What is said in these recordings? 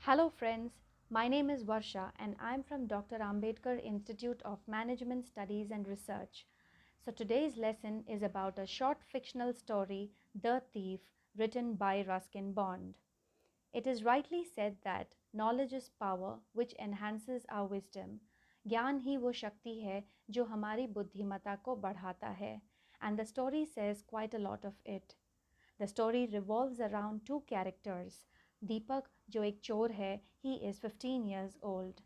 Hello, friends. My name is Varsha, and I'm from Dr. Ambedkar Institute of Management Studies and Research. So, today's lesson is about a short fictional story, The Thief, written by Ruskin Bond. It is rightly said that knowledge is power which enhances our wisdom. ज्ञान ही वो शक्ति है जो हमारी बुद्धिमत्ता को बढ़ाता है. And the story says quite a lot of it. The story revolves around two characters. Deepak, जो एक चोर है, he is 15 years old.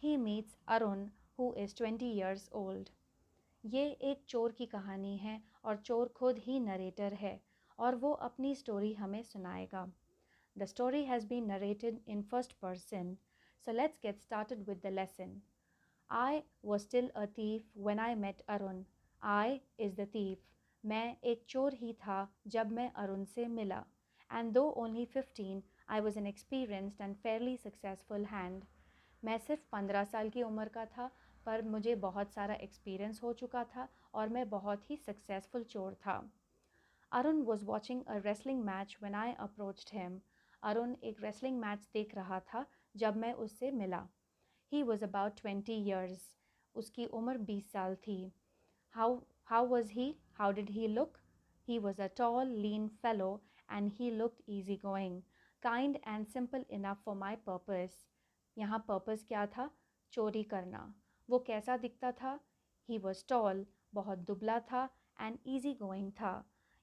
He meets Arun, who is 20 years old. ये एक चोर की कहानी है और चोर खुद ही नरेटर है और वो अपनी स्टोरी हमें सुनाएगा. The story has been narrated in first person. So let's get started with the lesson. I was still a thief when I met Arun. I is the thief. मैं एक चोर ही था जब मैं अरुण से मिला. And though only 15, I was an experienced and fairly successful hand. मैं सिर्फ 15 साल की उम्र का था पर मुझे बहुत सारा एक्सपीरियंस हो चुका था और मैं बहुत ही सक्सेसफुल चोर था. Arun was watching a wrestling match when I approached him. Arun एक रेसलिंग मैच देख रहा था जब मैं उससे मिला. He was about 20 years. उसकी उम्र 20 साल थी. How was he? How did he look? He was a tall, lean fellow and he looked easygoing, kind and simple enough for my purpose. यहाँ purpose क्या था? चोरी करना. वो कैसा दिखता था? He was tall, बहुत दुबला था and easygoing था.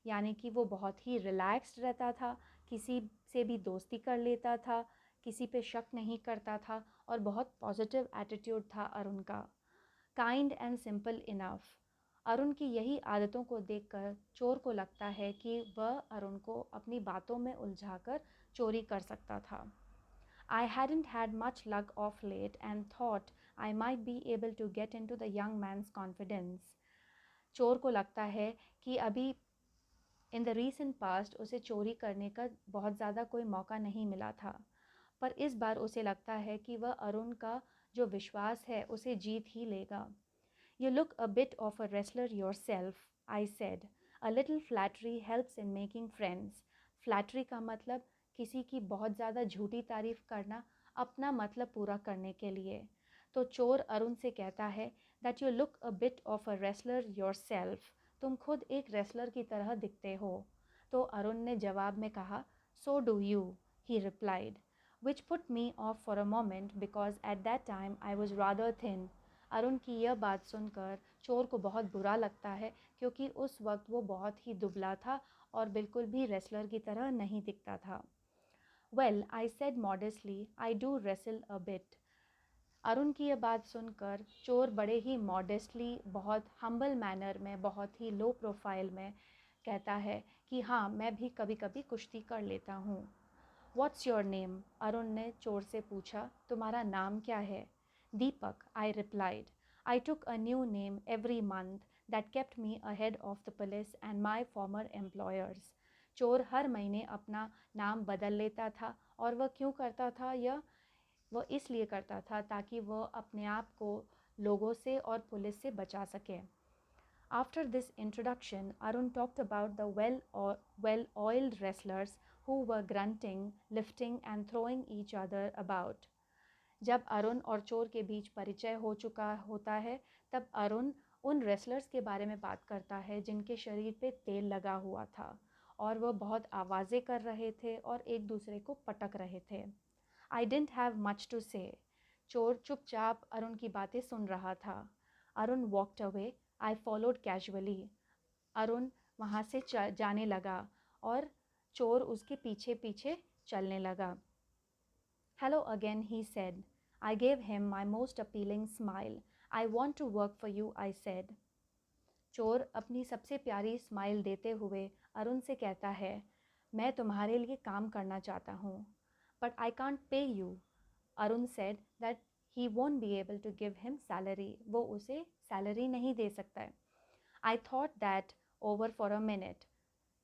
यानी कि वो बहुत ही रिलैक्स्ड रहता था, किसी से भी दोस्ती कर लेता था, किसी पे शक नहीं करता था और बहुत पॉजिटिव एटीट्यूड था अरुण का. Kind and simple enough. Arun की यही आदतों को देखकर चोर को लगता है कि वह अरुण को अपनी बातों में उलझाकर चोरी कर सकता था. I hadn't had much luck of late and thought I might be able to get into the young man's confidence. चोर को लगता है कि अभी इन द रीसेंट पास्ट उसे चोरी करने का बहुत ज़्यादा कोई मौका नहीं मिला था, पर इस बार उसे लगता है कि वह अरुण का जो विश्वास है उसे जीत ही लेगा. You look a bit of a wrestler yourself, I said. A little flattery helps in making friends. Flattery का मतलब किसी की बहुत ज़्यादा झूठी तारीफ करना अपना मतलब पूरा करने के लिए. तो चोर अरुण से कहता है that you look a bit of a wrestler yourself. तुम खुद एक रेसलर की तरह दिखते हो. तो अरुण ने जवाब में कहा so do you, he replied, which put me off for a moment because at that time I was rather thin. Arun की यह बात सुनकर चोर को बहुत बुरा लगता है क्योंकि उस वक्त वो बहुत ही दुबला था और बिल्कुल भी रेसलर की तरह नहीं दिखता था. Well, I said modestly, I do wrestle a bit. Arun की यह बात सुनकर चोर बड़े ही मॉडेस्टली, बहुत हम्बल मैनर में, बहुत ही लो प्रोफाइल में कहता है कि हाँ, मैं भी कभी कभी कुश्ती कर लेता हूँ. What's your name? अरुण ने चोर से पूछा, तुम्हारा नाम क्या है? दीपक, I replied. I took a new name every month that kept me ahead of the police and my former employers. चोर हर महीने अपना नाम बदल लेता था और वह क्यों करता था यह? वह इसलिए करता था ताकि वह अपने आप को लोगों से और पुलिस से बचा सके. After this introduction, Arun talked about the well-oiled wrestlers who were grunting, lifting and throwing each other about. जब अरुण और चोर के बीच परिचय हो चुका होता है तब अरुण उन रेसलर्स के बारे में बात करता है जिनके शरीर पे तेल लगा हुआ था और वह बहुत आवाज़ें कर रहे थे और एक दूसरे को पटक रहे थे. I didn't have much to say. चोर चुपचाप अरुण की बातें सुन रहा था. Arun walked away. I followed casually. Arun वहाँ से जाने लगा और चोर उसके पीछे पीछे चलने लगा. Hello again, he said. I gave him my most appealing smile. I want to work for you, I said. चोर अपनी सबसे प्यारी स्माइल देते हुए अरुण से कहता है, मैं तुम्हारे लिए काम करना चाहता हूँ. But I can't pay you. Arun said that he won't be able to give him salary. वो उसे सैलरी नहीं दे सकता है. I thought that over for a minute.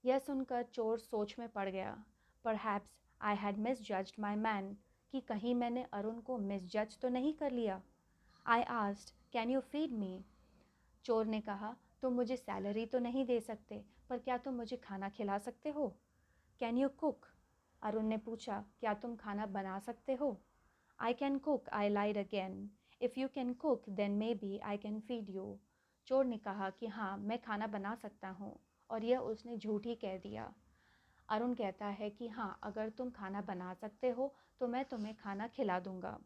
यह सुनकर चोर सोच में पड़ गया. Perhaps I had misjudged my man. कि कहीं मैंने अरुण को मिसजज तो नहीं कर लिया. I asked, can you feed me? चोर ने कहा, तुम मुझे सैलरी तो नहीं दे सकते पर क्या तुम मुझे खाना खिला सकते हो? Can you cook? अरुण ने पूछा, क्या तुम खाना बना सकते हो? I can cook, I lied again. If you can cook, then maybe I can feed you. चोर ने कहा कि हाँ, मैं खाना बना सकता हूँ, और यह उसने झूठ ही कह दिया। अरुण कहता है कि हाँ, अगर तुम खाना बना सकते हो तो मैं तुम्हें खाना खिला दूंगा।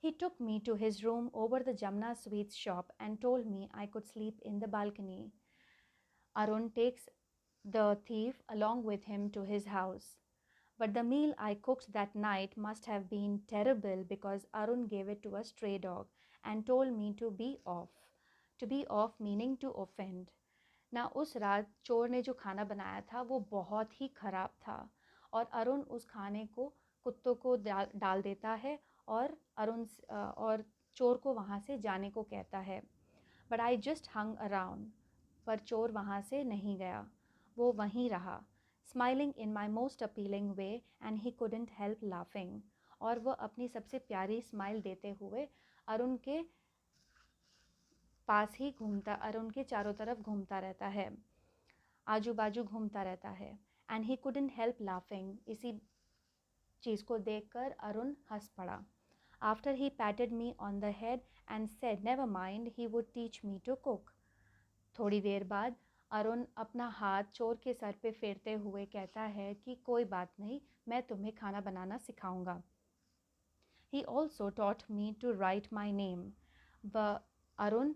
He took me to his room over the Jamna Sweets shop and told me I could sleep in the balcony. Arun takes the thief along with him to his house. But the meal I cooked that night must have been terrible because Arun gave it to a stray dog and told me to be off. To be off meaning to offend. ना उस रात चोर ने जो खाना बनाया था वो बहुत ही ख़राब था, और अरुण उस खाने को कुत्तों को डाल देता है और और चोर को वहाँ से जाने को कहता है। But I just hung around, पर चोर वहाँ से नहीं गया, वो वहीं रहा, smiling in my most appealing way and he couldn't help laughing. और वह अपनी सबसे प्यारी स्माइल देते हुए अरुण के पास ही घूमता, अरुण के चारों तरफ घूमता रहता है, आजू बाजू घूमता रहता है। And he couldn't help laughing, इसी चीज़ को देखकर अरुण हंस पड़ा। After he patted me on the head and said never mind he would teach me to cook. थोड़ी देर बाद अरुण अपना हाथ चोर के सर पे फेरते हुए कहता है कि कोई बात नहीं, मैं तुम्हें खाना बनाना सिखाऊंगा। He also taught me to write my name. Arun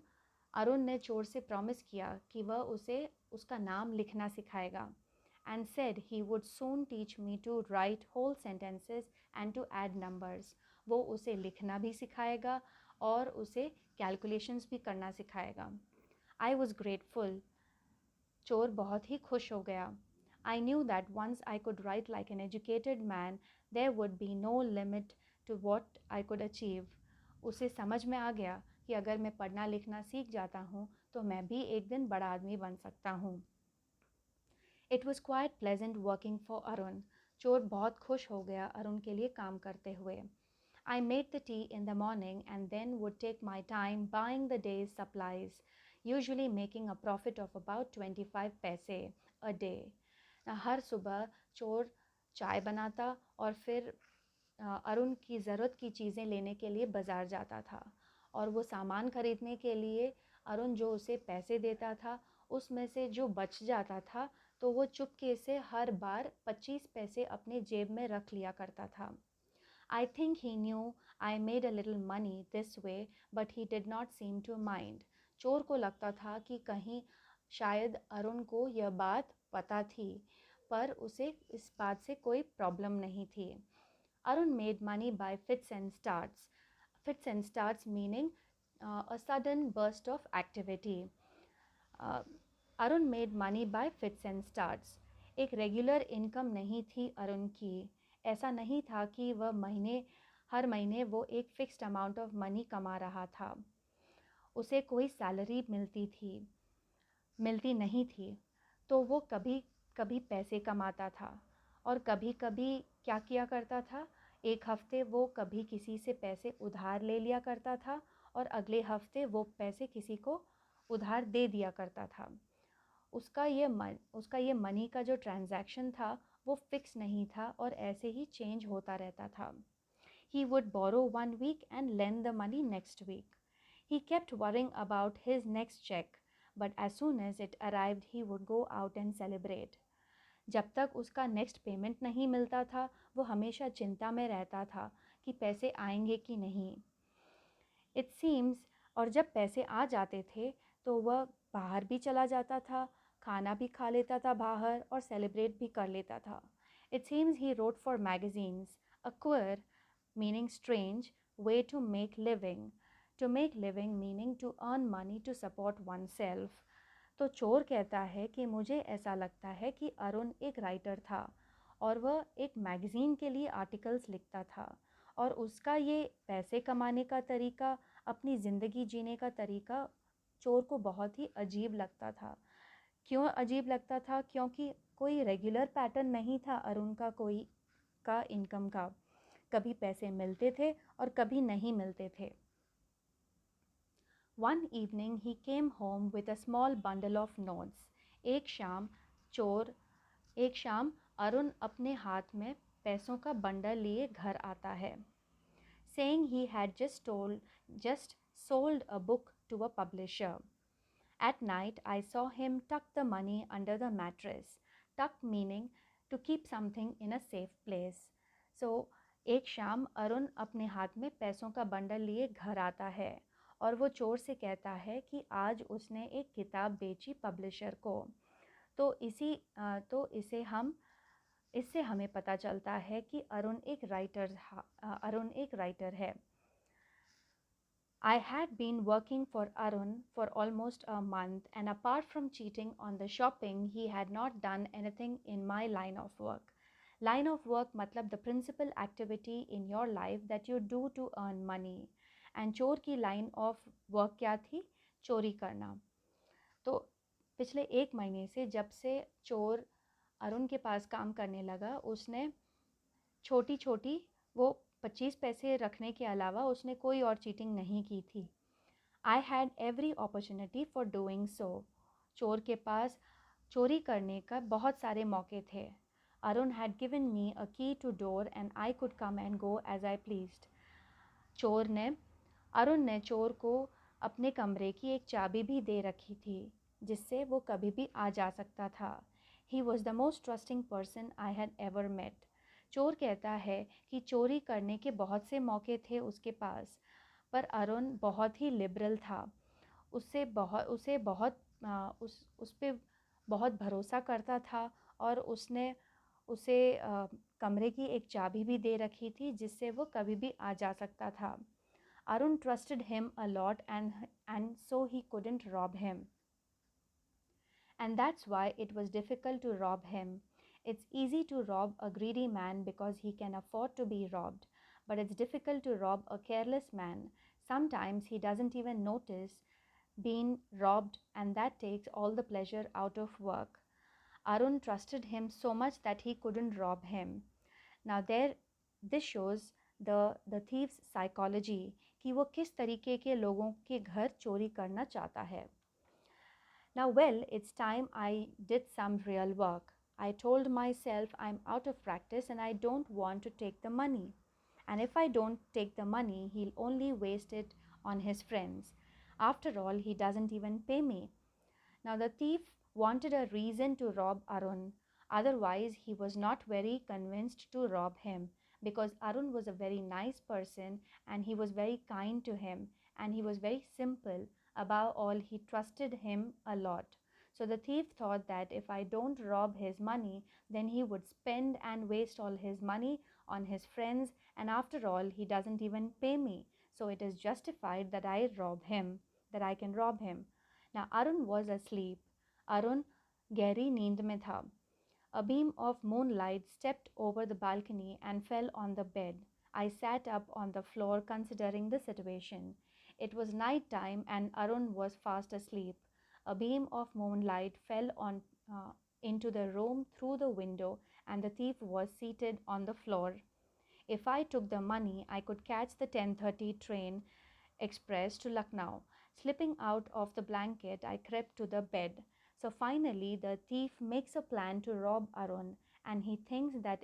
Arun ने चोर से प्रॉमिस किया कि वह उसे उसका नाम लिखना सिखाएगा, and said he would soon teach me to write whole sentences and to add numbers. वो उसे लिखना भी सिखाएगा और उसे कैलकुलेशंस भी करना सिखाएगा। I was grateful. चोर बहुत ही खुश हो गया। I knew that once I could write like an educated man, there would be no limit to what I could achieve. उसे समझ में आ गया कि अगर मैं पढ़ना लिखना सीख जाता हूँ तो मैं भी एक दिन बड़ा आदमी बन सकता हूँ। It was quite pleasant working for Arun. चोर बहुत खुश हो गया अरुण के लिए काम करते हुए। I made the tea in the morning and then would take my time buying the day's supplies, usually making a profit of about 25 paise a day. हर सुबह चोर चाय बनाता और फिर अरुण की ज़रूरत की चीज़ें लेने के लिए बाज़ार जाता था, और वो सामान खरीदने के लिए अरुण जो उसे पैसे देता था उसमें से जो बच जाता था तो वो चुपके से हर बार 25 पैसे अपने जेब में रख लिया करता था। I think he knew I made a little money this way, but he did not seem to mind. चोर को लगता था कि कहीं शायद अरुण को यह बात पता थी, पर उसे इस बात से कोई प्रॉब्लम नहीं थी। Arun made money by fits and starts. Fits and starts meaning a sudden burst of activity. Arun made money by fits and starts. एक रेगुलर इनकम नहीं थी अरुण की। ऐसा नहीं था कि हर महीने वो एक फिक्स्ड अमाउंट ऑफ मनी कमा रहा था। उसे कोई सैलरी मिलती नहीं थी, तो वो कभी कभी पैसे कमाता था, और कभी कभी क्या किया करता था, एक हफ्ते वो कभी किसी से पैसे उधार ले लिया करता था और अगले हफ्ते वो पैसे किसी को उधार दे दिया करता था। उसका ये मनी का जो ट्रांजैक्शन था वो फिक्स नहीं था और ऐसे ही चेंज होता रहता था। He would borrow one week and lend the money next week. He kept worrying about his next check, but as soon as it arrived, he would go out and celebrate. जब तक उसका next payment नहीं मिलता था वो हमेशा चिंता में रहता था कि पैसे आएंगे कि नहीं। इट सीम्स, और जब पैसे आ जाते थे तो वह बाहर भी चला जाता था, खाना भी खा लेता था बाहर और सेलिब्रेट भी कर लेता था। It seems he wrote for magazines, a queer meaning strange way to make living meaning to earn money to support oneself. तो चोर कहता है कि मुझे ऐसा लगता है कि अरुण एक राइटर था और वह एक मैगज़ीन के लिए आर्टिकल्स लिखता था, और उसका ये पैसे कमाने का तरीका, अपनी ज़िंदगी जीने का तरीका चोर को बहुत ही अजीब लगता था। क्यों अजीब लगता था? क्योंकि कोई रेगुलर पैटर्न नहीं था अरुण का इनकम का। कभी पैसे मिलते थे और कभी नहीं मिलते थे। One evening he came home with a small bundle of notes. एक शाम अरुण अपने हाथ में पैसों का बंडल लिए घर आता है, saying he had just sold a book to a publisher. At night, I saw him tuck the money under the mattress. Tuck meaning to keep something in a safe place. So, एक शाम अरुण अपने हाथ में पैसों का bundle लिए घर आता है और वो चोर से कहता है कि आज उसने एक किताब बेची पब्लिशर को। तो इससे हमें पता चलता है कि अरुण एक राइटर है। I had been working for Arun for almost a month, and apart from cheating on the shopping, he had not done anything in my line of work. Line of work matlab the principal activity in your life that you do to earn money. And चोर की line of work क्या थी? चोरी करना। तो पिछले 1 महीने से जब से चोर अरुण के पास काम करने लगा, उसने छोटी छोटी वो 25 पैसे रखने के अलावा उसने कोई और चीटिंग नहीं की थी। I had every opportunity for doing so. चोर के पास चोरी करने का बहुत सारे मौके थे। Arun had given me a key to door and I could come and go as I pleased. Arun ने चोर को अपने कमरे की एक चाबी भी दे रखी थी, जिससे वो कभी भी आ जा सकता था। He was the most trusting person I had ever met. चोर कहता है कि चोरी करने के बहुत से मौके थे उसके पास, पर अरुण बहुत ही लिबरल था। उस पे बहुत भरोसा करता था और उसने उसे कमरे की एक चाबी भी दे रखी थी, जिससे वो कभी भी आ जा सकता था। Arun trusted him a lot, and so he couldn't rob him. And that's why it was difficult to rob him. It's easy to rob a greedy man because he can afford to be robbed, but it's difficult to rob a careless man. Sometimes he doesn't even notice being robbed, and that takes all the pleasure out of work. Arun trusted him so much that he couldn't rob him. Now this shows the thief's psychology कि वो किस तरीके के लोगों के घर चोरी करना चाहता है। Now it's time I did some real work. I told myself I'm out of practice and I don't want to take the money. And if I don't take the money, he'll only waste it on his friends. After all, he doesn't even pay me. Now the thief wanted a reason to rob Arun. Otherwise, he was not very convinced to rob him, because Arun was a very nice person and he was very kind to him and he was very simple. Above all, he trusted him a lot. So the thief thought that if I don't rob his money, then he would spend and waste all his money on his friends, and after all, he doesn't even pay me. So it is justified that I can rob him. Now Arun was asleep. Arun गहरी नींद में था। A beam of moonlight stepped over the balcony and fell on the bed. I sat up on the floor considering the situation. It was night time and Arun was fast asleep. A beam of moonlight fell into the room through the window, and the thief was seated on the floor. If I took the money, I could catch the 10:30 train express to Lucknow. Slipping out of the blanket, I crept to the bed. So finally, the thief makes a plan to rob Arun, and he thinks that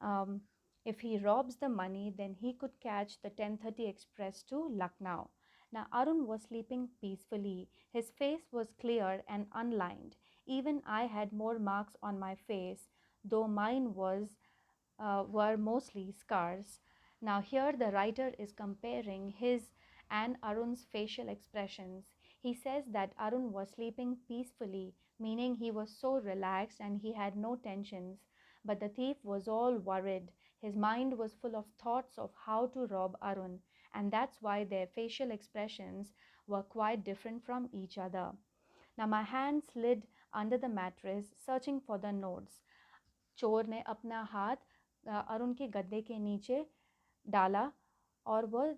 um, if he robs the money, then he could catch the 10:30 express to Lucknow. Now Arun was sleeping peacefully. His face was clear and unlined. Even I had more marks on my face, though mine were mostly scars. Now here the writer is comparing his and Arun's facial expressions. He says that Arun was sleeping peacefully, meaning he was so relaxed and he had no tensions. But the thief was all worried. His mind was full of thoughts of how to rob Arun, and that's why their facial expressions were quite different from each other. Now my hand slid under the mattress, searching for the notes. चोर ने अपना हाथ अरुण के गद्दे के नीचे डाला और वह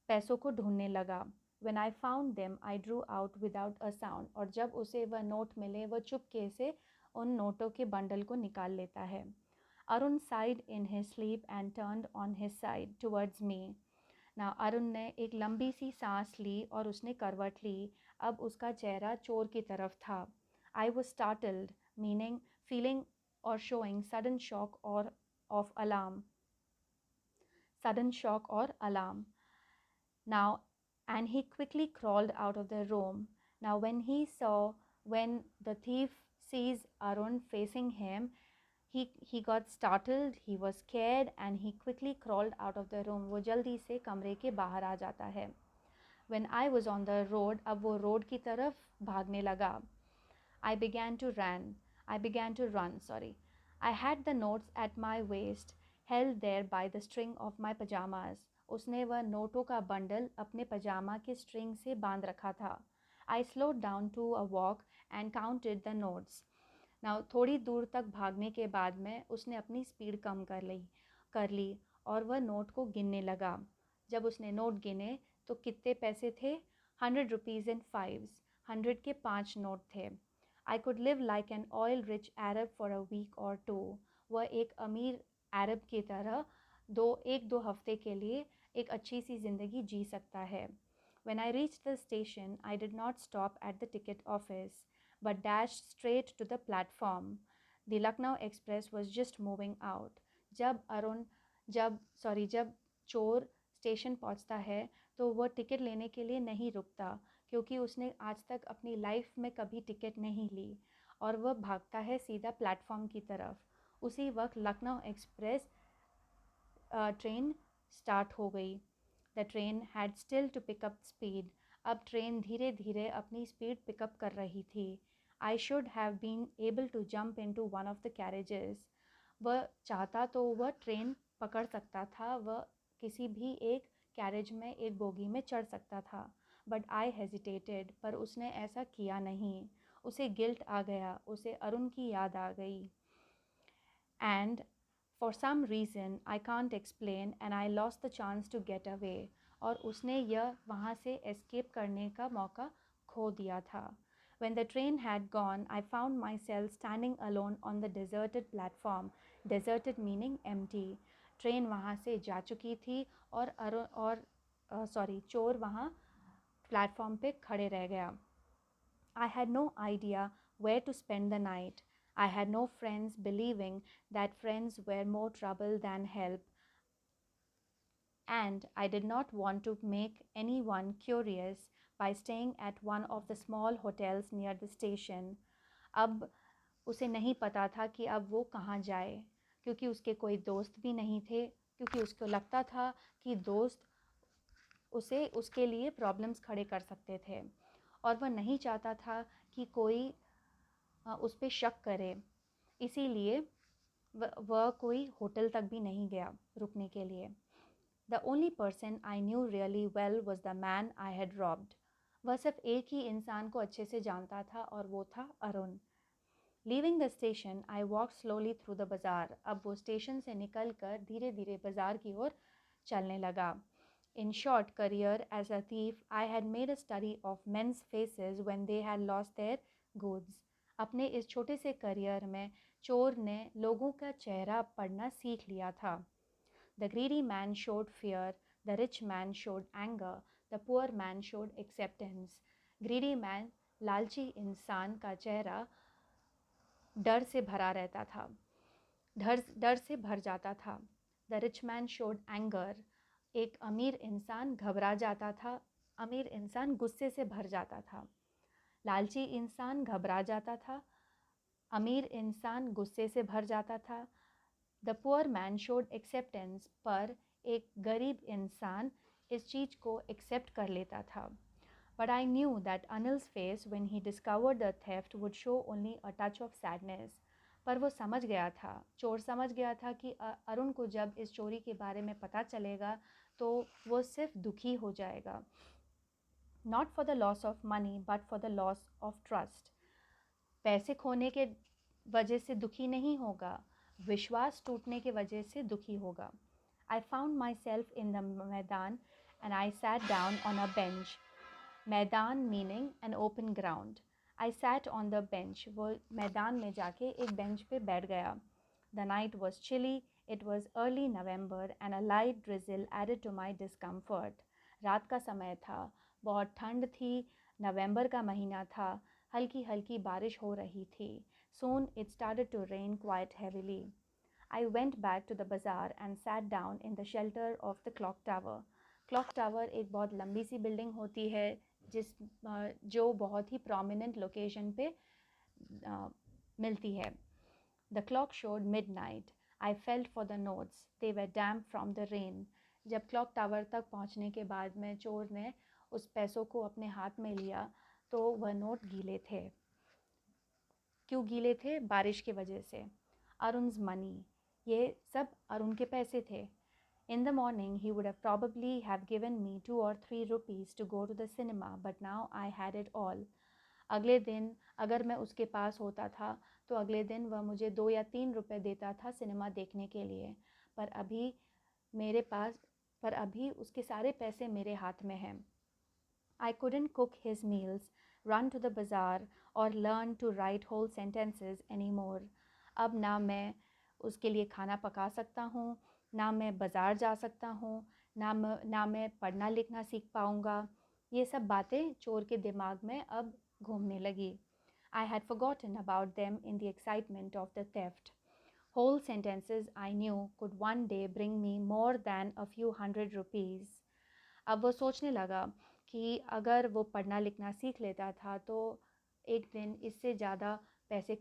पैसों को ढूंढने लगा। When I found them, I drew out without a sound. और जब उसे वह नोट मिले, वह चुपके से उन नोटों के बंडल को निकाल लेता है। Arun sighed in his sleep and turned on his side towards me. Now Arun ने एक लंबी सी सांस ली और उसने करवट ली। अब उसका चेहरा चोर की तरफ था। I was startled, meaning feeling or showing sudden shock or of alarm. Sudden shock or alarm. Now, and he quickly crawled out of the room. Now, when the thief sees Arun facing him, he got startled, he was scared, and he quickly crawled out of the room. वो जल्दी से कमरे के बाहर आ जाता है. When I was on the road, अब वो रोड की तरफ भागने लगा. I began to run. I had the notes at my waist, held there by the string of my pajamas. उसने वह नोटों का बंडल अपने पजामा के स्ट्रिंग से बांध रखा था. I slowed down to a walk and counted the notes. Now, थोड़ी दूर तक भागने के बाद में उसने अपनी स्पीड कम कर ली और वह नोट को गिनने लगा. जब उसने नोट गिने तो कितने पैसे थे? 100 rupees in fives. 100 के 5 नोट थे. I could live like an oil-rich Arab for a week or two. वह एक अमीर अरब की तरह एक दो हफ्ते के लिए एक अच्छी सी ज़िंदगी जी सकता है. When I reached the station, I did not stop at the ticket office, but dashed straight to the platform. The Lucknow Express was just moving out. जब चोर स्टेशन पहुंचता है तो वह टिकट लेने के लिए नहीं रुकता, क्योंकि उसने आज तक अपनी लाइफ में कभी टिकट नहीं ली, और वह भागता है सीधा प्लेटफॉर्म की तरफ. उसी वक्त लखनऊ एक्सप्रेस ट्रेन स्टार्ट हो गई. The train had still to pick up speed. अब ट्रेन धीरे धीरे अपनी स्पीड पिकअप कर रही थी. I should have been able to jump into one of the carriages. वह चाहता तो वह ट्रेन पकड़ सकता था, वह किसी भी एक कैरेज में, एक बोगी में चढ़ सकता था. But I hesitated. पर उसने ऐसा किया नहीं. उसे गिल्ट आ गया, उसे अरुण की याद आ गई. And for some reason I can't explain and I lost the chance to get away. और उसने यह वहाँ से एस्केप करने का मौका खो दिया था. When the train had gone, I found myself standing alone on the deserted platform. Deserted meaning empty. Train वहाँ से जा चुकी थी और चोर वहाँ प्लेटफॉर्म पे खड़े रह गया. I had no idea where to spend the night. I had no friends, believing that friends were more trouble than help. And I did not want to make anyone curious by staying at one of the small hotels near the station. अब उसे नहीं पता था कि अब वो कहाँ जाए, क्योंकि उसके कोई दोस्त भी नहीं थे, क्योंकि उसको लगता था कि दोस्त उसे उसके लिए प्रॉब्लम्स खड़े कर सकते थे, और वह नहीं चाहता था कि कोई उस पर शक करे. इसीलिए वह कोई होटल तक भी नहीं गया रुकने के लिए. The only person I knew really well was the man I had robbed. वह सिर्फ एक ही इंसान को अच्छे से जानता था, और वो था Arun. Leaving the station, I walked slowly through the bazaar. अब वो स्टेशन से निकलकर धीरे धीरे बाजार की ओर चलने लगा. In short career as a thief, I had made a study of men's faces when they had lost their goods. अपने इस छोटे से करियर में चोर ने लोगों का चेहरा पढ़ना सीख लिया था. The greedy man showed fear, the rich man showed anger, the poor man showed acceptance. Greedy man, लालची इंसान का चेहरा डर से भरा रहता था, डर से भर जाता था. The rich man showed anger. एक अमीर इंसान घबरा जाता था, अमीर इंसान गुस्से से भर जाता था. लालची इंसान घबरा जाता था, अमीर इंसान गुस्से से भर जाता था. The poor man showed acceptance, पर एक गरीब इंसान इस चीज़ को एक्सेप्ट कर लेता था. But I knew that Anil's face when he discovered the theft would show only a touch of sadness. पर वो समझ गया था, चोर समझ गया था कि अरुण को जब इस चोरी के बारे में पता चलेगा तो वो सिर्फ दुखी हो जाएगा. Not for the loss of money, but for the loss of trust. पैसे खोने के वजह से दुखी नहीं होगा, विश्वास टूटने के वजह से दुखी होगा. I found myself in the मैदान and I sat down on a bench. मैदान meaning an open ground. I sat on the bench. वो मैदान में जाके एक बेंच पे बैठ गया. The night was chilly. It was early November and a light drizzle added to my discomfort. रात का समय था, बहुत ठंड थी, नवंबर का महीना था, हल्की हल्की बारिश हो रही थी. Soon it started to rain quite heavily. I went back to the bazaar and sat down in the shelter of the clock tower. Clock tower एक बहुत लंबी सी बिल्डिंग होती है जो बहुत ही प्रोमिनेंट लोकेशन पे मिलती है. The clock showed midnight. I felt for the notes. They were damp from the rain. जब क्लॉक टावर तक पहुंचने के बाद में चोर ने उस पैसों को अपने हाथ में लिया तो वह नोट गीले थे. क्यों गीले थे? बारिश की वजह से. अरुण's money. ये सब अरुण के पैसे थे. In the morning, he would have probably have given me 2 or 3 rupees to go to the cinema, but now I had it all. अगले दिन अगर मैं उसके पास होता था तो अगले दिन वह मुझे 2 या 3 रुपए देता था सिनेमा देखने के लिए. पर अभी उसके सारे पैसे मेरे हाथ में हैं. I couldn't cook his meals, run to the bazaar, or learn to write whole sentences anymore. अब ना मैं उसके लिए खाना पका सकता हूँ, ना मैं बाज़ार जा सकता हूँ, ना मैं पढ़ना लिखना सीख पाऊँगा. ये सब बातें चोर के दिमाग में अब घूमने लगी. I had forgotten about them in the excitement of the theft. Whole sentences I knew could one day bring me more than a few hundred rupees. अब वो सोचने लगा कि अगर वो पढ़ना लिखना सीख लेता था तो एक दिन इससे ज़्यादा पैसे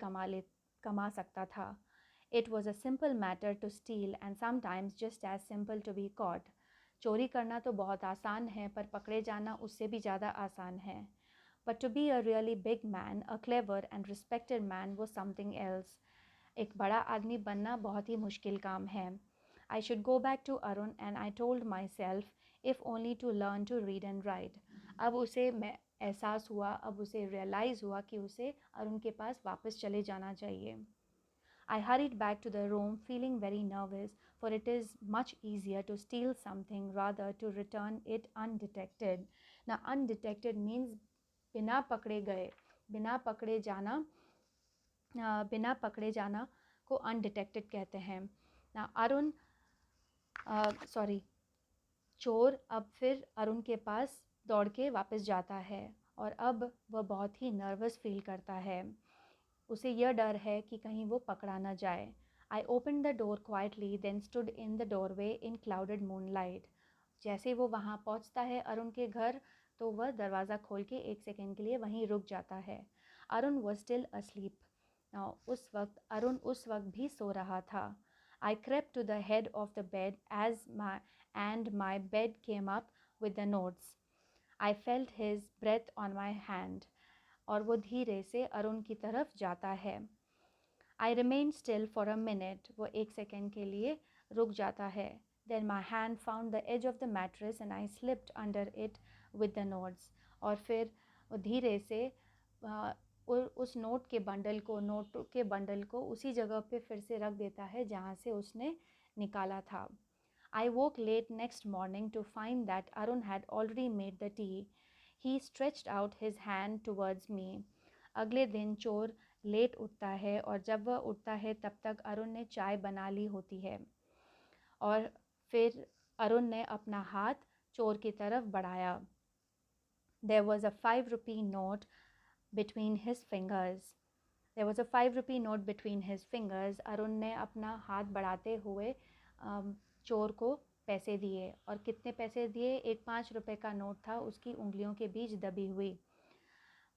कमा सकता था. It was a simple matter to steal and sometimes just as simple to be caught. चोरी करना तो बहुत आसान है पर पकड़े जाना उससे भी ज़्यादा आसान है. But to be a really big man, a clever and respected man was something else. एक बड़ा आदमी बनना बहुत ही मुश्किल काम है. I should go back to Arun and I told myself if only to learn to read and write. अब उसे एहसास हुआ, अब उसे रियलाइज़ हुआ कि उसे अरुण के पास वापस चले जाना चाहिए. I hurried back to the room feeling very nervous, for it is much easier to steal something rather to return it undetected. Now undetected means बिना पकड़े गए, बिना पकड़े जाना को undetected कहते हैं. Now अरुण चोर अब फिर अरुण के पास दौड़ के वापस जाता है और अब वह बहुत ही नर्वस फील करता है. उसे यह डर है कि कहीं वो पकड़ा न जाए. I opened the door quietly, then stood in the doorway in clouded moonlight. जैसे वो वहाँ पहुँचता है अरुण के घर तो वह दरवाज़ा खोल के 1 सेकेंड के लिए वहीं रुक जाता है. Arun was still asleep. Arun उस वक्त भी सो रहा था. I crept to the head of the bed and my bed came up with the notes. I felt his breath on my hand. और वो धीरे से अरुण की तरफ जाता है. I remained still for a minute. वो 1 सेकेंड के लिए रुक जाता है. Then my hand found the edge of the mattress and I slipped under it with the notes. और फिर वो धीरे से उस नोट के बंडल को उसी जगह पे फिर से रख देता है जहाँ से उसने निकाला था. I woke late next morning to find that Arun had already made the tea. He stretched out his hand towards me. अगले दिन चोर लेट उठता है और जब वह उठता है तब तक अरुण ने चाय बना ली होती है और फिर अरुण ने अपना हाथ चोर की तरफ बढ़ाया. There was a 5 rupee note between his fingers. Arun ने अपना हाथ बढ़ाते हुए चोर को पैसे दिए. और कितने पैसे दिए? एक 5 रुपए का नोट था उसकी उंगलियों के बीच दबी हुई.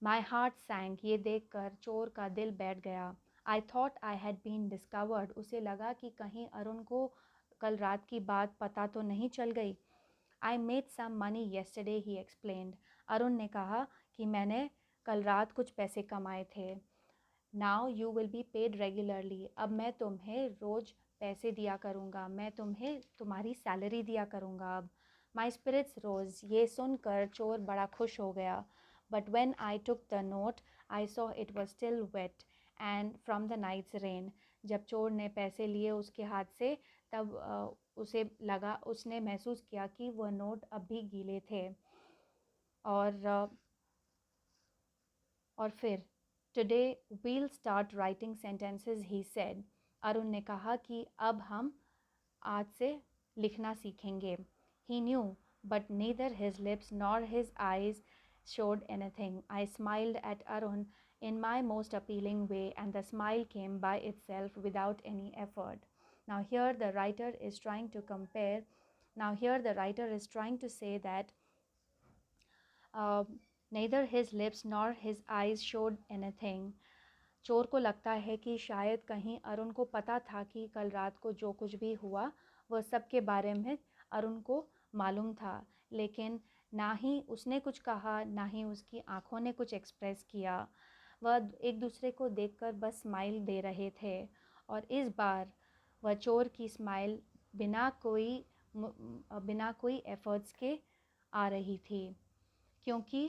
My heart sank. ये देखकर चोर का दिल बैठ गया. I thought I had been discovered. उसे लगा कि कहीं अरुण को कल रात की बात पता तो नहीं चल गई. I made some money yesterday, he explained. Arun ने कहा कि मैंने कल रात कुछ पैसे कमाए थे. Now you will be paid regularly. अब मैं तुम्हें रोज पैसे दिया करूँगा. मैं तुम्हें तुम्हारी सैलरी दिया करूँगा अब. My spirits rose. ये सुनकर चोर बड़ा खुश हो गया. But when I took the note, I saw it was still wet and from the night's rain. जब चोर ने पैसे लिए उसके हाथ से तब उसने महसूस किया कि वह नोट अब भी गीले थे. और फिर Today we'll start writing sentences, he said. Arun ने कहा कि अब हम आज से लिखना सीखेंगे. He knew, but neither his lips nor his eyes showed anything. I smiled at Arun in my most appealing way, and the smile came by itself without any effort. Now, here the writer is trying to compare. Now, here the writer is trying to say that uh, neither his lips nor his eyes showed anything. चोर को लगता है कि शायद कहीं अरुण को पता था कि कल रात को जो कुछ भी हुआ वह सब के बारे में अरुण को मालूम था, लेकिन ना ही उसने कुछ कहा, ना ही उसकी आंखों ने कुछ एक्सप्रेस किया। वह एक दूसरे को देखकर बस स्माइल दे रहे थे, और इस बार वह चोर की स्माइल बिना कोई एफर्ट्स के आ रही थी, क्योंकि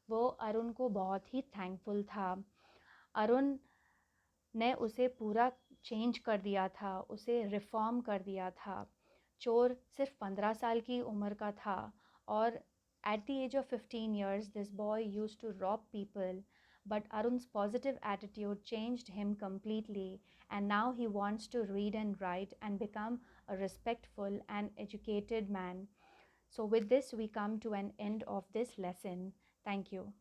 वो अरुण को बहुत ही थैंकफुल था। अरुण ने उसे पूरा चेंज कर दिया था, उसे रिफॉर्म कर दिया था। चोर सिर्फ 15 साल की उम्र का था, और at the age of 15 years this boy used to rob people, but Arun's positive attitude changed him completely, and now he wants to read and write and become a respectful and educated man. So with this we come to an end of this lesson. Thank you.